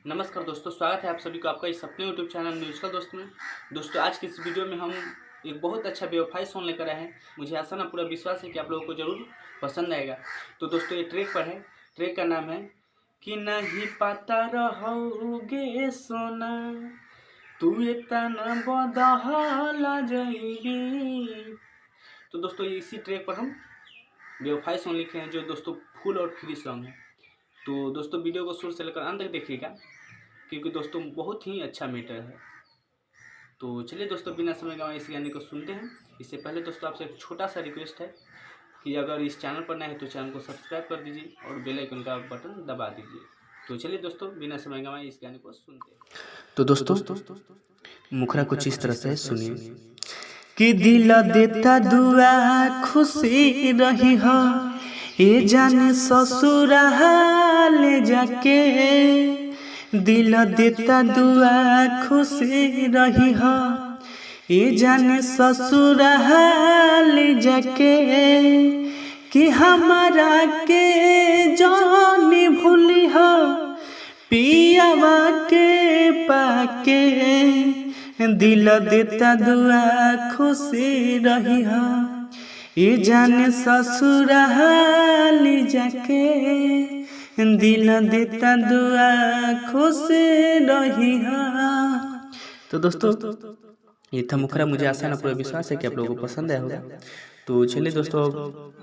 नमस्कार दोस्तों, स्वागत है आप सभी को आपका इस अपने यूट्यूब चैनल म्यूजिकल दोस्त में। दोस्तों आज की इस वीडियो में हम एक बहुत अच्छा बेवफाई सॉन्ग लेकर आए हैं। मुझे आशा ना पूरा विश्वास है कि आप लोगों को ज़रूर पसंद आएगा। तो दोस्तों ये ट्रैक पर है, ट्रैक का नाम है कि नहीं पता रहोगे सोना तू इतना बदहला जाएगी। तो दोस्तों इसी ट्रैक पर हम बेवफाई सॉन्ग लिखे हैं, जो दोस्तों फुल और फ्री सॉन्ग है। तो दोस्तों वीडियो को शुरू से लेकर अंत तक देखिएगा, क्योंकि दोस्तों बहुत ही अच्छा मैटर है। तो चलिए दोस्तों बिना समय गंवाए इस गाने को सुनते हैं। इससे पहले दोस्तों आपसे एक छोटा सा रिक्वेस्ट है कि अगर इस चैनल पर नए हैं तो चैनल को सब्सक्राइब कर दीजिए और बेल आइकन का बटन दबा दीजिए। तो चलिए दोस्तों बिना समय गंवाए इस गाने को सुनते हैं। तो दोस्तों मुखरा कुछ इस तरह से सुनिए कि दिल देता दुआ खुशी रही हो ये जाने ससुराल जाके, दिल देता दुआ खुशी रही हो ये जाने ससुराल जाके, कि हमारा के जानी भूली हो पियावा के पाके, दिल देता दुआ खुशी रही हो ये जाने ससुराल जाके, दिल देता दुआ खुशी रही हो। तो दोस्तों ये था मुखरा। मुझे आशा ना पूरा विश्वास है कि आप लोगों को पसंद आया होगा। तो चलिए दोस्तों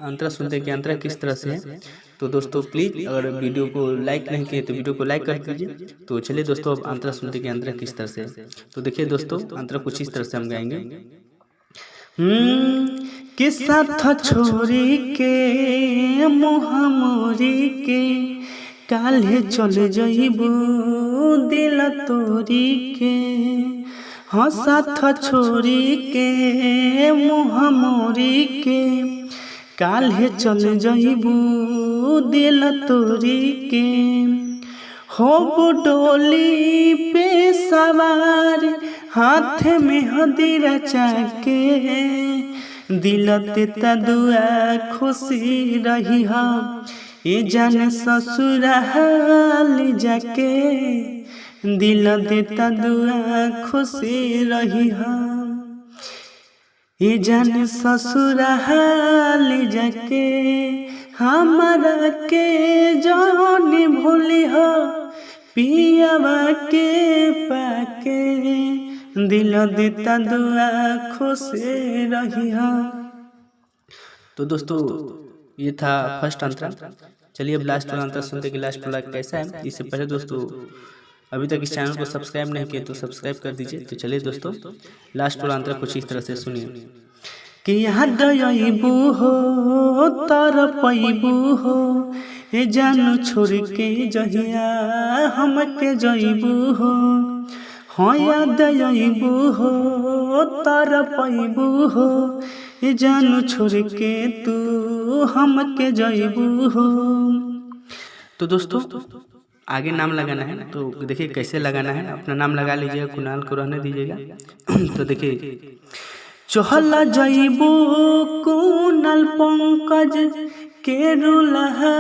अंतरा सुनते हैं कि अंतरा किस तरह से है। तो दोस्तों प्लीज़ अगर वीडियो को लाइक नहीं किए तो वीडियो को लाइक कर दीजिए। तो चलिए दोस्तों अब अंतरा सुनते हैं कि अंतरा किस तरह से है। तो देखिए दोस्तों अंतरा कुछ इस तरह से हम गाएंगे। कि साथ छोरी के मोहमोरी के काल्हे चले जाइबू दिल तोरी के, हाँ साथ छोरी के मोहमोरी के काल्हे चले जाइबू दिल तोरी के, हो डोली पे सवार हाथ में हदीरा चाके, दिल देता दुआ खुशी रही हो ये जाने ससुराल जाके, दिल देता दुआ खुशी रही हो ये जाने ससुराल जाके, हमारा के जानी भूली हो पियावा के पाके, दिल देता दुआ खुशी रही हो। तो दोस्तों ये था फर्स्ट अंतरा। चलिए अब लास्ट वाला अंतरा सुनते कि लास्ट वाला कैसा है। इससे पहले दोस्तों अभी तक इस चैनल को सब्सक्राइब नहीं किए तो सब्सक्राइब कर दीजिए। तो चलिए दोस्तों लास्ट वाला अंतरा कुछ इस तरह से सुनिए कि याद आइबू हो तर पैबू हो ए जानू छोड़ के जहिया हमके जइबू हो, हाँ याद आइबू हो तर पैबू हो ए जानू छोड़ के तू हमके जइबू हो। तो दोस्तों आगे नाम लगाना है ना, तो देखिए कैसे लगाना है। अपना नाम लगा लीजिएगा, कुणाल को रहने दीजिएगा। तो देखिए चहला जइबू कुणाल पंकज के रुलहा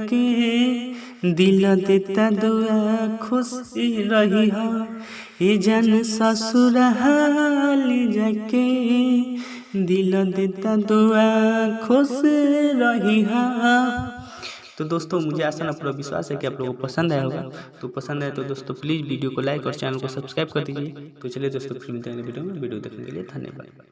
के, दिल देता दुआ खुशी रही हो ये जान ससुराल जाके, दिल देता दुआ खुशी रही हो। तो दोस्तों मुझे आशा ना पूरा विश्वास है कि आप लोगों को पसंद आया होगा। तो पसंद आए तो दोस्तों प्लीज़ वीडियो को लाइक और चैनल को सब्सक्राइब कर दीजिए। तो चलिए दोस्तों फिर मिलते हैं वीडियो में। वीडियो देखने के लिए धन्यवाद।